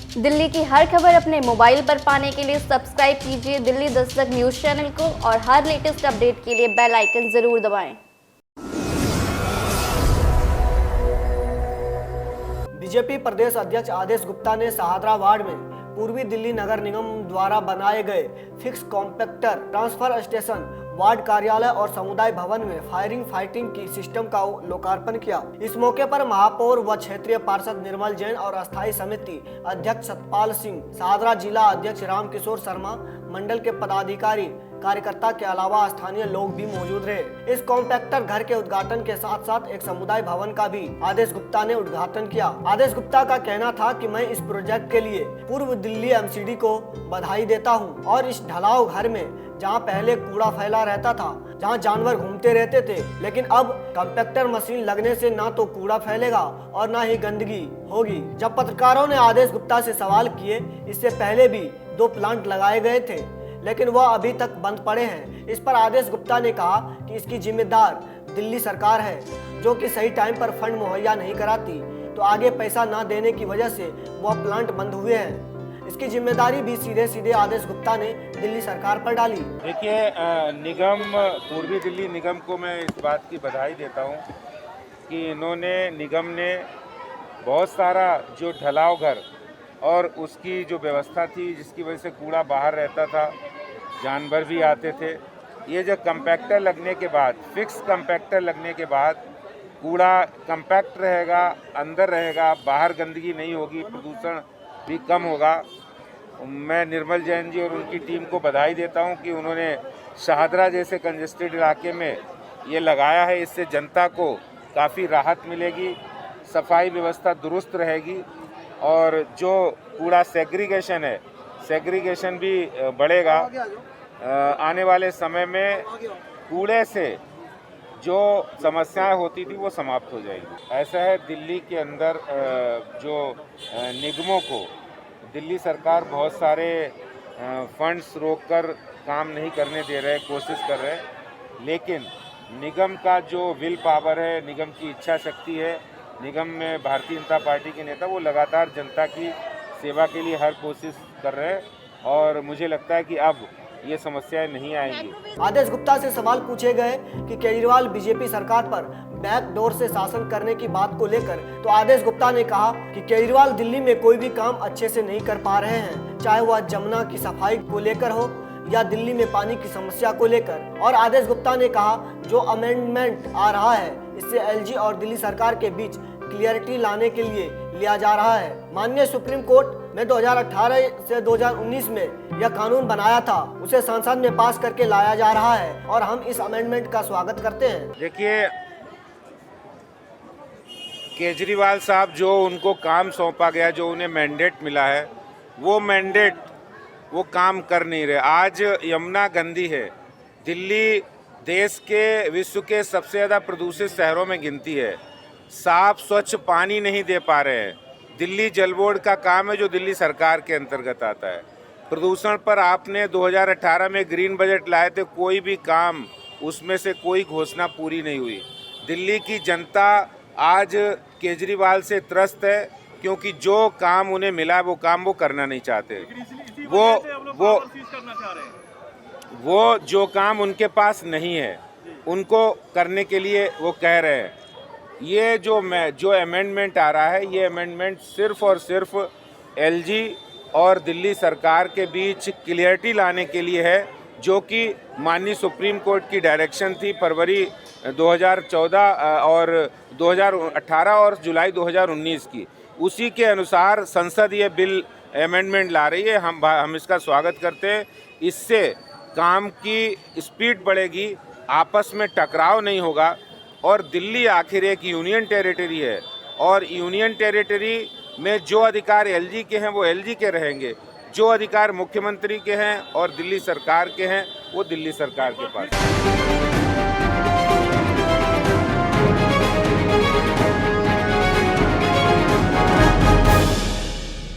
दिल्ली की हर खबर अपने मोबाइल पर पाने के लिए सब्सक्राइब कीजिए दिल्ली दस्तक न्यूज चैनल को और हर लेटेस्ट अपडेट के लिए बेल आइकन जरूर दबाएं। बीजेपी प्रदेश अध्यक्ष आदेश गुप्ता ने शाहदरा वार्ड में पूर्वी दिल्ली नगर निगम द्वारा बनाए गए fix compactor transfer station, ward कार्यालय और समुदाय भवन में फायरिंग की सिस्टम का लोकार्पण किया। इस मौके पर महापौर व क्षेत्रीय पार्षद निर्मल जैन और अस्थायी समिति अध्यक्ष सतपाल सिंह, शाहदरा जिला अध्यक्ष रामकिशोर शर्मा, मंडल के पदाधिकारी कार्यकर्ता के अलावा स्थानीय लोग भी मौजूद रहे। इस कॉम्पैक्टर घर के उद्घाटन के साथ साथ एक समुदाय भवन का भी आदेश गुप्ता ने उद्घाटन किया। आदेश गुप्ता का कहना था कि मैं इस प्रोजेक्ट के लिए पूर्व दिल्ली एमसीडी को बधाई देता हूं और इस ढलाव घर में जहां पहले कूड़ा फैला रहता था, जहां जानवर घूमते रहते थे, लेकिन अब कॉम्पैक्टर मशीन लगने से ना तो कूड़ा फैलेगा और ना ही गंदगी होगी। जब पत्रकारों ने आदेश गुप्ता से सवाल किए, इससे पहले भी 2 प्लांट लगाए गए थे लेकिन वह अभी तक बंद पड़े हैं। इस पर आदेश गुप्ता ने कहा कि इसकी जिम्मेदार दिल्ली सरकार है, जो कि सही टाइम पर फंड मुहैया नहीं कराती, तो आगे पैसा न देने की वजह से वह प्लांट बंद हुए हैं। इसकी जिम्मेदारी भी सीधे आदेश गुप्ता ने दिल्ली सरकार पर डाली। देखिए, पूर्वी दिल्ली निगम को मैं इस बात की बधाई देता हूँ कि निगम ने बहुत सारा जो ढलाव घर और उसकी जो व्यवस्था थी, जिसकी वजह से कूड़ा बाहर रहता था, जानवर भी आते थे, ये जो कंपैक्टर लगने के बाद, फिक्स कंपैक्टर लगने के बाद कूड़ा कंपैक्ट रहेगा, अंदर रहेगा, बाहर गंदगी नहीं होगी, प्रदूषण भी कम होगा। मैं निर्मल जैन जी और उनकी टीम को बधाई देता हूं कि उन्होंने शाहदरा जैसे कंजेस्टेड इलाके में ये लगाया है। इससे जनता को काफ़ी राहत मिलेगी, सफाई व्यवस्था दुरुस्त रहेगी और जो कूड़ा सेग्रीगेशन है, सेग्रीगेशन भी बढ़ेगा। आने वाले समय में कूड़े से जो समस्याएं होती थी वो समाप्त हो जाएगी। ऐसा है, दिल्ली के अंदर जो निगमों को दिल्ली सरकार बहुत सारे फंड्स रोककर काम नहीं करने दे रहे, कोशिश कर रहे हैं, लेकिन निगम का जो विल पावर है, निगम की इच्छा शक्ति है, निगम में भारतीय जनता पार्टी के नेता वो लगातार जनता की सेवा के लिए हर कोशिश कर रहे हैं और मुझे लगता है कि अब ये समस्याएं नहीं आएंगी। आदेश गुप्ता से सवाल पूछे गए कि केजरीवाल बीजेपी सरकार पर बैकडोर से शासन करने की बात को लेकर, तो आदेश गुप्ता ने कहा कि केजरीवाल दिल्ली में कोई भी काम अच्छे से नहीं कर पा रहे हैं, चाहे वह जमुना की सफाई को लेकर हो या दिल्ली में पानी की समस्या को लेकर। और आदेश गुप्ता ने कहा जो अमेंडमेंट आ रहा है, इससे एलजी और दिल्ली सरकार के बीच क्लियरिटी लाने के लिए लिया जा रहा है। माननीय सुप्रीम कोर्ट में 2018 से 2019 में यह कानून बनाया था, उसे संसद में पास करके लाया जा रहा है और हम इस अमेंडमेंट का स्वागत करते हैं। देखिए, केजरीवाल साहब जो उनको काम सौंपा गया, जो उन्हें मैंडेट मिला है, वो काम कर नहीं रहे। आज यमुना गंदी है। दिल्ली देश के, विश्व के सबसे ज़्यादा प्रदूषित शहरों में गिनती है। साफ स्वच्छ पानी नहीं दे पा रहे हैं। दिल्ली जल बोर्ड का काम है जो दिल्ली सरकार के अंतर्गत आता है। प्रदूषण पर आपने 2018 में ग्रीन बजट लाए थे, कोई भी काम उसमें से कोई घोषणा पूरी नहीं हुई। दिल्ली की जनता आज केजरीवाल से त्रस्त है क्योंकि जो काम उन्हें मिला वो काम वो करना नहीं चाहते। वो जो काम उनके पास नहीं है उनको करने के लिए वो कह रहे हैं। ये जो अमेंडमेंट आ रहा है, ये अमेंडमेंट सिर्फ और सिर्फ एलजी और दिल्ली सरकार के बीच क्लियरिटी लाने के लिए है, जो कि माननीय सुप्रीम कोर्ट की डायरेक्शन थी फरवरी 2014 और 2018 और जुलाई 2019 की। उसी के अनुसार संसद ये बिल अमेंडमेंट ला रही है। हम इसका स्वागत करते हैं। इससे काम की स्पीड बढ़ेगी, आपस में टकराव नहीं होगा और दिल्ली आखिर एक यूनियन टेरिटरी है और यूनियन टेरिटरी में जो अधिकार एलजी के हैं वो एलजी के रहेंगे, जो अधिकार मुख्यमंत्री के हैं और दिल्ली सरकार के हैं वो दिल्ली सरकार के पास।